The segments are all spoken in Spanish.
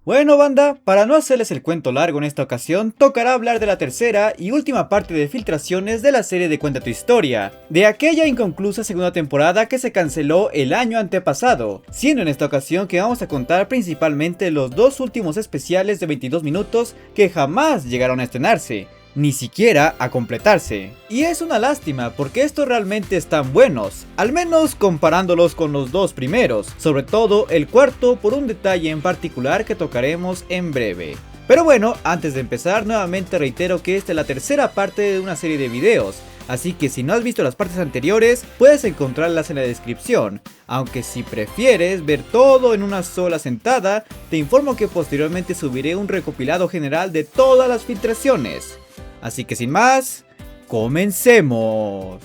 Bueno banda, para no hacerles el cuento largo en esta ocasión, tocará hablar de la tercera y última parte de filtraciones de la serie de Cuenta tu Historia, de aquella inconclusa segunda temporada que se canceló el año antepasado, siendo en esta ocasión que vamos a contar principalmente los dos últimos especiales de 22 minutos que jamás llegaron a estrenarse, ni siquiera a completarse. Y es una lástima porque estos realmente están buenos, al menos comparándolos con los dos primeros, sobre todo el cuarto por un detalle en particular que tocaremos en breve. Pero bueno, antes de empezar nuevamente reitero que esta es la tercera parte de una serie de videos, así que si no has visto las partes anteriores puedes encontrarlas en la descripción, aunque si prefieres ver todo en una sola sentada, te informo que posteriormente subiré un recopilado general de todas las filtraciones. Así que sin más, comencemos.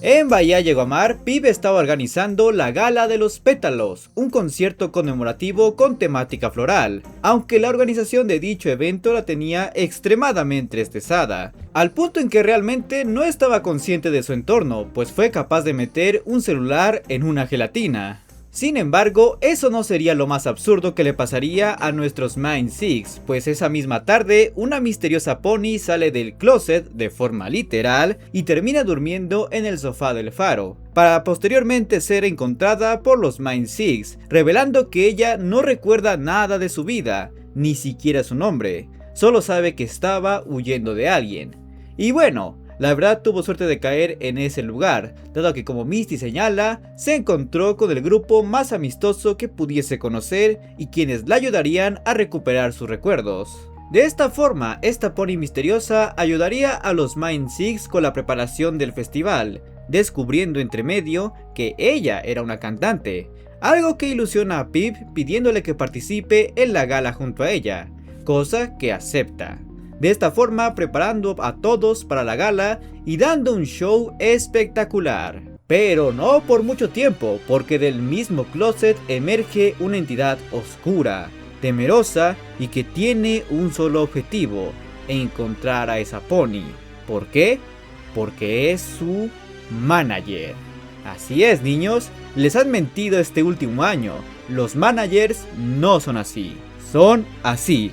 En Bahía Llegomar, Pip estaba organizando la Gala de los Pétalos, un concierto conmemorativo con temática floral, aunque la organización de dicho evento la tenía extremadamente estresada, al punto en que realmente no estaba consciente de su entorno, pues fue capaz de meter un celular en una gelatina. Sin embargo, eso no sería lo más absurdo que le pasaría a nuestros Mind Six, pues esa misma tarde una misteriosa pony sale del closet de forma literal y termina durmiendo en el sofá del faro, para posteriormente ser encontrada por los Mind Six, revelando que ella no recuerda nada de su vida, ni siquiera su nombre, solo sabe que estaba huyendo de alguien. Y bueno, la verdad tuvo suerte de caer en ese lugar, dado que como Misty señala, se encontró con el grupo más amistoso que pudiese conocer y quienes la ayudarían a recuperar sus recuerdos. De esta forma, esta pony misteriosa ayudaría a los Mind Six con la preparación del festival, descubriendo entre medio que ella era una cantante, algo que ilusiona a Pip pidiéndole que participe en la gala junto a ella, cosa que acepta. De esta forma preparando a todos para la gala y dando un show espectacular. Pero no por mucho tiempo, porque del mismo closet emerge una entidad oscura, temerosa y que tiene un solo objetivo: encontrar a esa pony. ¿Por qué? Porque es su manager. Así es, niños, les han mentido este último año. Los managers no son así, son así,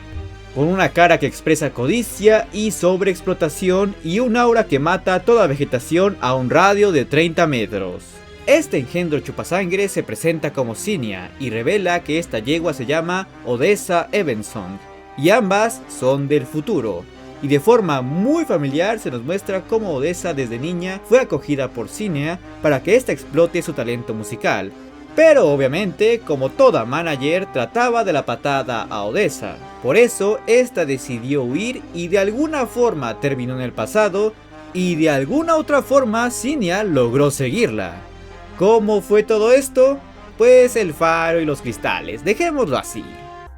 con una cara que expresa codicia y sobreexplotación y un aura que mata a toda vegetación a un radio de 30 metros. Este engendro chupasangre se presenta como Zinnia y revela que esta yegua se llama Odessa Evenson y ambas son del futuro. Y de forma muy familiar se nos muestra cómo Odessa desde niña fue acogida por Zinnia para que ésta explote su talento musical. Pero obviamente, como toda manager, trataba de la patada a Odessa. Por eso, esta decidió huir y de alguna forma terminó en el pasado, y de alguna otra forma Zinnia logró seguirla. ¿Cómo fue todo esto? Pues el faro y los cristales, dejémoslo así.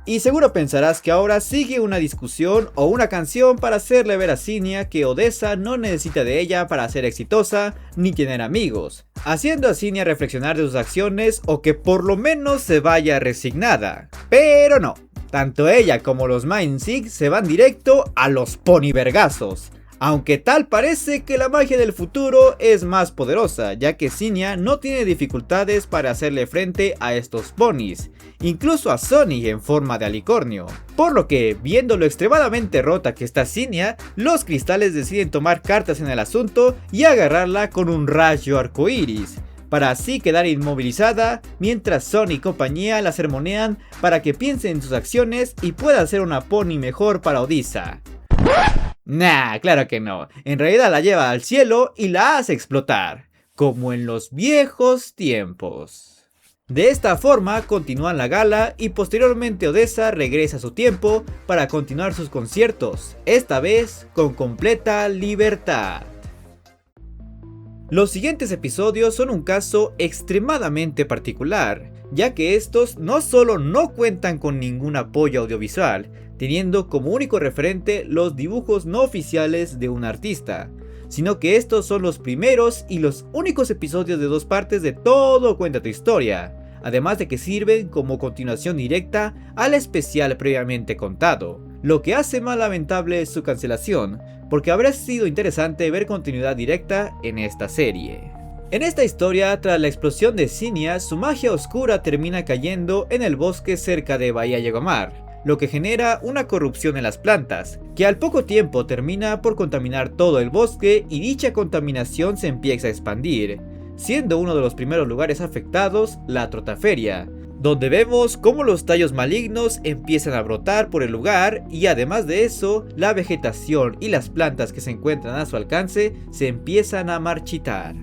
Y seguro pensarás que ahora sigue una discusión o una canción para hacerle ver a Zinnia que Odessa no necesita de ella para ser exitosa ni tener amigos, haciendo a Zinnia reflexionar de sus acciones o que por lo menos se vaya resignada. Pero no, tanto ella como los Mind Six se van directo a los ponyvergazos. Aunque tal parece que la magia del futuro es más poderosa, ya que Zinnia no tiene dificultades para hacerle frente a estos ponis, incluso a Sonic en forma de alicornio. Por lo que, viendo lo extremadamente rota que está Zinnia, los cristales deciden tomar cartas en el asunto y agarrarla con un rayo arcoíris, para así quedar inmovilizada, mientras Sonic y compañía la sermonean para que piense en sus acciones y pueda hacer una pony mejor para Odessa. Nah, claro que no, en realidad la lleva al cielo y la hace explotar, como en los viejos tiempos. De esta forma continúan la gala y posteriormente Odessa regresa a su tiempo para continuar sus conciertos, esta vez con completa libertad. Los siguientes episodios son un caso extremadamente particular, ya que estos no solo no cuentan con ningún apoyo audiovisual, teniendo como único referente los dibujos no oficiales de un artista, sino que estos son los primeros y los únicos episodios de dos partes de todo Cuenta tu Historia, además de que sirven como continuación directa al especial previamente contado, lo que hace más lamentable su cancelación, porque habría sido interesante ver continuidad directa en esta serie. En esta historia, tras la explosión de Zinnia, su magia oscura termina cayendo en el bosque cerca de Bahía Yegomar, lo que genera una corrupción en las plantas, que al poco tiempo termina por contaminar todo el bosque y dicha contaminación se empieza a expandir, siendo uno de los primeros lugares afectados la Trotaferia, donde vemos cómo los tallos malignos empiezan a brotar por el lugar y además de eso, la vegetación y las plantas que se encuentran a su alcance se empiezan a marchitar.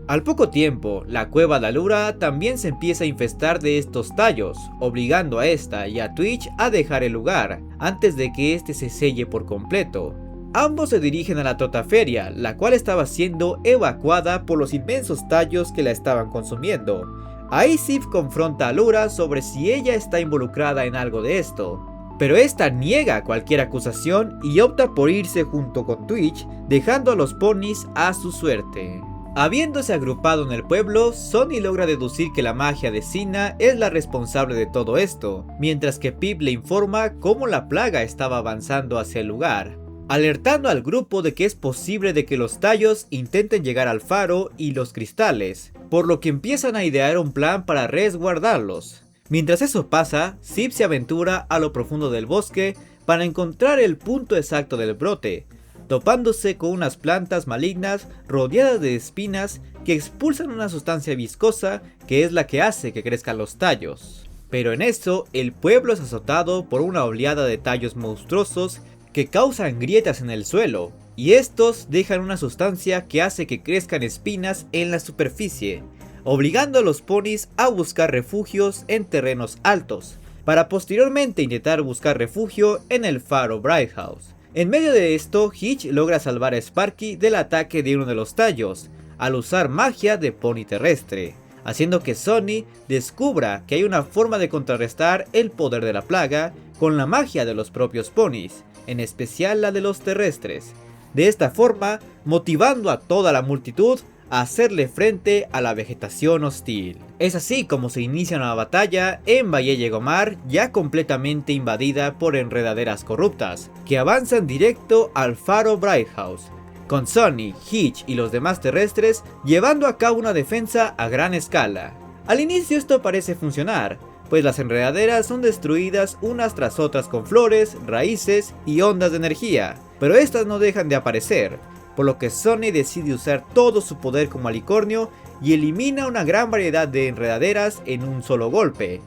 Al poco tiempo, la cueva de Alura también se empieza a infestar de estos tallos, obligando a esta y a Twitch a dejar el lugar, antes de que este se selle por completo. Ambos se dirigen a la Trotaferia, la cual estaba siendo evacuada por los inmensos tallos que la estaban consumiendo. Ahí Sif confronta a Alura sobre si ella está involucrada en algo de esto, pero esta niega cualquier acusación y opta por irse junto con Twitch, dejando a los ponis a su suerte. Habiéndose agrupado en el pueblo, Sonny logra deducir que la magia de Sina es la responsable de todo esto, mientras que Pip le informa cómo la plaga estaba avanzando hacia el lugar, alertando al grupo de que es posible de que los tallos intenten llegar al faro y los cristales, por lo que empiezan a idear un plan para resguardarlos. Mientras eso pasa, Sif se aventura a lo profundo del bosque para encontrar el punto exacto del brote, topándose con unas plantas malignas rodeadas de espinas que expulsan una sustancia viscosa que es la que hace que crezcan los tallos. Pero en eso, el pueblo es azotado por una oleada de tallos monstruosos que causan grietas en el suelo, y estos dejan una sustancia que hace que crezcan espinas en la superficie, obligando a los ponis a buscar refugios en terrenos altos, para posteriormente intentar buscar refugio en el faro Bright House. En medio de esto, Hitch logra salvar a Sparky del ataque de uno de los tallos, al usar magia de pony terrestre, haciendo que Sonny descubra que hay una forma de contrarrestar el poder de la plaga con la magia de los propios ponis, en especial la de los terrestres. De esta forma, motivando a toda la multitud a hacerle frente a la vegetación hostil. Es así como se inicia una batalla en Bahía Yegomar, ya completamente invadida por enredaderas corruptas, que avanzan directo al faro Bright House, con Sonny, Hitch y los demás terrestres llevando a cabo una defensa a gran escala. Al inicio esto parece funcionar, pues las enredaderas son destruidas unas tras otras con flores, raíces y ondas de energía, pero estas no dejan de aparecer, por lo que Sonny decide usar todo su poder como alicornio y elimina una gran variedad de enredaderas en un solo golpe.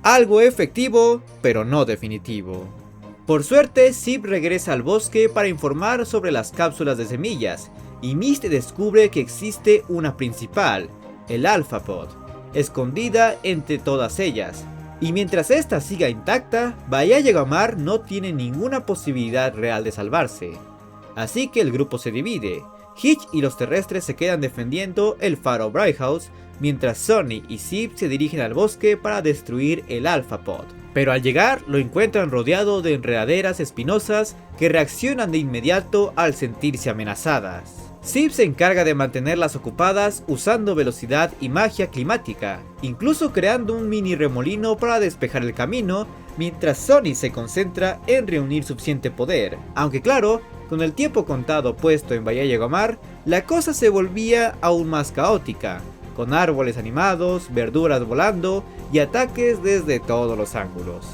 Algo efectivo, pero no definitivo. Por suerte, Sif regresa al bosque para informar sobre las cápsulas de semillas, y Misty descubre que existe una principal, el Alpha Pod, escondida entre todas ellas. Y mientras esta siga intacta, Bahía Yegomar no tiene ninguna posibilidad real de salvarse. Así que el grupo se divide. Hitch y los terrestres se quedan defendiendo el faro Bright House, mientras Sonny y Sif se dirigen al bosque para destruir el Alpha Pod. Pero al llegar lo encuentran rodeado de enredaderas espinosas que reaccionan de inmediato al sentirse amenazadas. Sif se encarga de mantenerlas ocupadas usando velocidad y magia climática, incluso creando un mini remolino para despejar el camino, mientras Sonny se concentra en reunir suficiente poder, aunque claro, con el tiempo contado puesto en Bahía Yegomar, la cosa se volvía aún más caótica, con árboles animados, verduras volando y ataques desde todos los ángulos.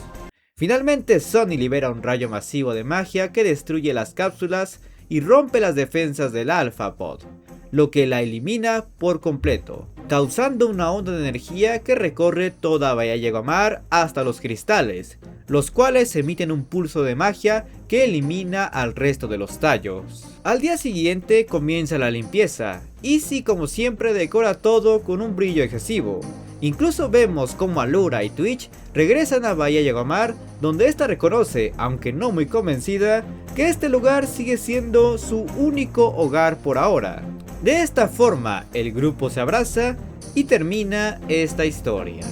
Finalmente Sonny libera un rayo masivo de magia que destruye las cápsulas y rompe las defensas del Alpha Pod, lo que la elimina por completo, causando una onda de energía que recorre toda Bahía Yegomar hasta los cristales, los cuales emiten un pulso de magia que elimina al resto de los tallos. Al día siguiente comienza la limpieza, Izzy como siempre decora todo con un brillo excesivo. Incluso vemos como Alura y Twitch regresan a Bahía Yegomar, donde esta reconoce, aunque no muy convencida, que este lugar sigue siendo su único hogar por ahora. De esta forma, el grupo se abraza y termina esta historia.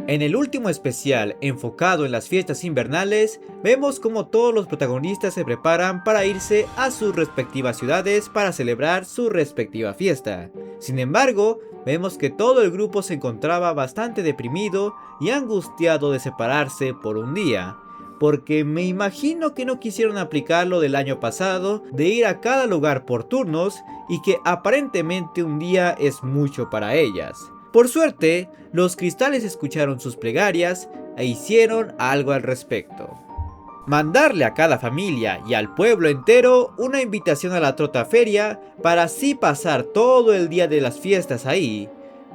En el último especial, enfocado en las fiestas invernales, vemos como todos los protagonistas se preparan para irse a sus respectivas ciudades para celebrar su respectiva fiesta. Sin embargo, vemos que todo el grupo se encontraba bastante deprimido y angustiado de separarse por un día, porque me imagino que no quisieron aplicar lo del año pasado de ir a cada lugar por turnos y que aparentemente un día es mucho para ellas. Por suerte, los cristales escucharon sus plegarias e hicieron algo al respecto. Mandarle a cada familia y al pueblo entero una invitación a la trotaferia para así pasar todo el día de las fiestas ahí,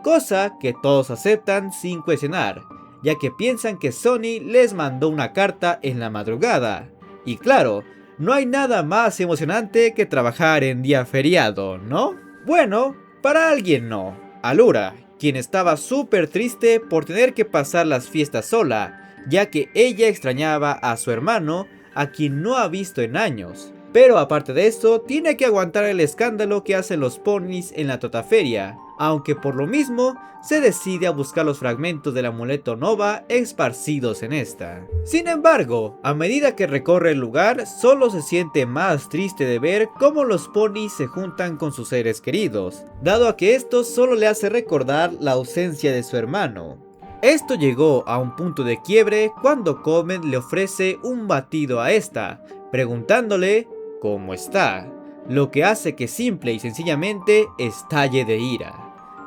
cosa que todos aceptan sin cuestionar, ya que piensan que Sony les mandó una carta en la madrugada. Y claro, no hay nada más emocionante que trabajar en día feriado, ¿no? Bueno, para alguien no. Alura, quien estaba súper triste por tener que pasar las fiestas sola, ya que ella extrañaba a su hermano, a quien no ha visto en años. Pero aparte de eso, tiene que aguantar el escándalo que hacen los ponis en la trotaferia, aunque por lo mismo se decide a buscar los fragmentos del amuleto Nova esparcidos en esta. Sin embargo, a medida que recorre el lugar, solo se siente más triste de ver cómo los ponis se juntan con sus seres queridos, dado a que esto solo le hace recordar la ausencia de su hermano. Esto llegó a un punto de quiebre cuando Comet le ofrece un batido a esta, preguntándole cómo está, lo que hace que simple y sencillamente estalle de ira.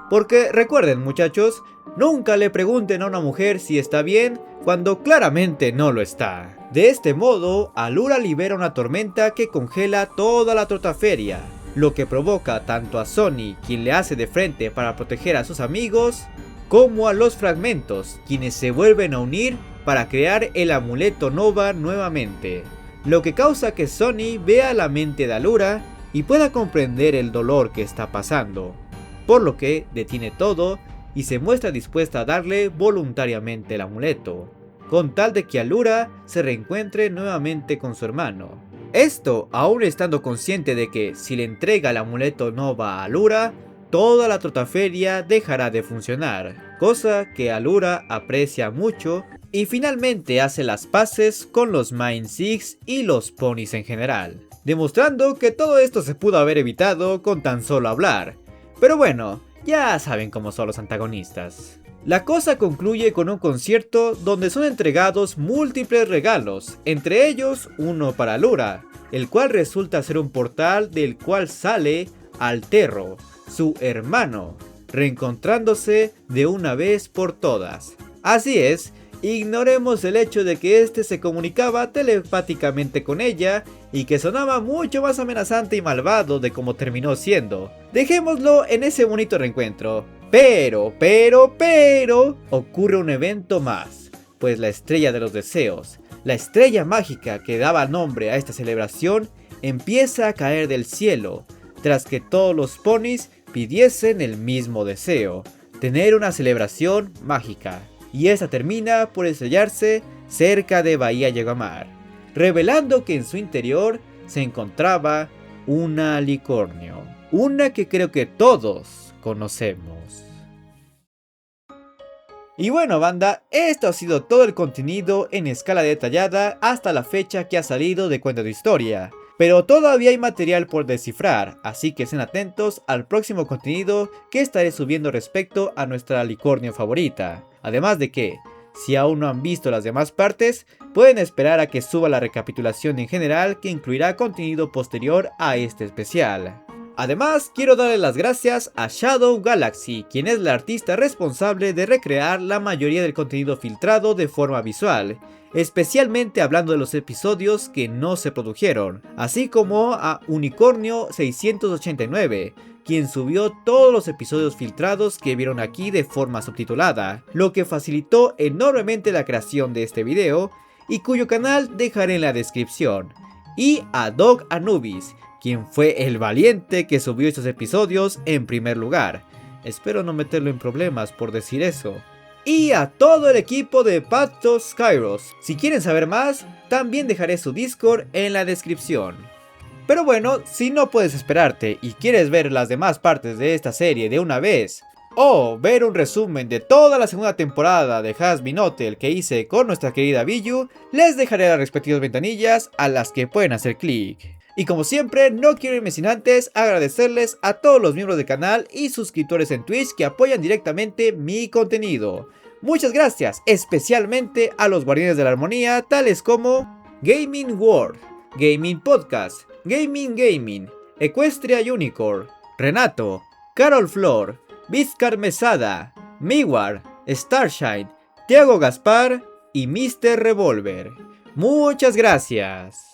Porque recuerden muchachos, nunca le pregunten a una mujer si está bien cuando claramente no lo está. De este modo, Alura libera una tormenta que congela toda la trotaferia, lo que provoca tanto a Sony, quien le hace de frente para proteger a sus amigos, como a los fragmentos, quienes se vuelven a unir para crear el amuleto Nova nuevamente, lo que causa que Sony vea la mente de Alura y pueda comprender el dolor que está pasando, por lo que detiene todo y se muestra dispuesta a darle voluntariamente el amuleto, con tal de que Alura se reencuentre nuevamente con su hermano. Esto aún estando consciente de que si le entrega el amuleto Nova a Alura, toda la trotaferia dejará de funcionar, cosa que Alura aprecia mucho y finalmente hace las paces con los Mind Six y los ponis en general, demostrando que todo esto se pudo haber evitado con tan solo hablar. Pero bueno, ya saben cómo son los antagonistas. La cosa concluye con un concierto donde son entregados múltiples regalos, entre ellos uno para Alura, el cual resulta ser un portal del cual sale Alterro, su hermano, reencontrándose de una vez por todas. Así es, ignoremos el hecho de que este se comunicaba telepáticamente con ella y que sonaba mucho más amenazante y malvado de como terminó siendo. Dejémoslo en ese bonito reencuentro. Pero, ocurre un evento más, pues la estrella de los deseos, la estrella mágica que daba nombre a esta celebración, empieza a caer del cielo, tras que todos los ponis pidiesen el mismo deseo, tener una celebración mágica, y esta termina por estrellarse cerca de Bahía Yagomar, revelando que en su interior se encontraba una alicornio, una que creo que todos conocemos. Y bueno banda, esto ha sido todo el contenido en escala detallada hasta la fecha que ha salido de Cuento de Historia. Pero todavía hay material por descifrar, así que estén atentos al próximo contenido que estaré subiendo respecto a nuestra alicornio favorita. Además de que, si aún no han visto las demás partes, pueden esperar a que suba la recapitulación en general que incluirá contenido posterior a este especial. Además, quiero darle las gracias a Shadow Galaxy, quien es la artista responsable de recrear la mayoría del contenido filtrado de forma visual, especialmente hablando de los episodios que no se produjeron, así como a Unicornio 689, quien subió todos los episodios filtrados que vieron aquí de forma subtitulada, lo que facilitó enormemente la creación de este video, y cuyo canal dejaré en la descripción, y a Dog Anubis, quien fue el valiente que subió estos episodios en primer lugar. Espero no meterlo en problemas por decir eso. Y a todo el equipo de Pathos Skyros. Si quieren saber más, también dejaré su Discord en la descripción. Pero bueno, si no puedes esperarte y quieres ver las demás partes de esta serie de una vez, o ver un resumen de toda la segunda temporada de Hazbin Hotel que hice con nuestra querida Biyu, les dejaré las respectivas ventanillas a las que pueden hacer clic. Y como siempre, no quiero irme sin antes agradecerles a todos los miembros del canal y suscriptores en Twitch que apoyan directamente mi contenido. Muchas gracias, especialmente a los guardianes de la armonía, tales como Gaming World, Gaming Podcast, Gaming, Equestria Unicorn, Renato, Carol Flor, Vizcar Mesada, Miwar, Starshine, Tiago Gaspar y Mr. Revolver. Muchas gracias.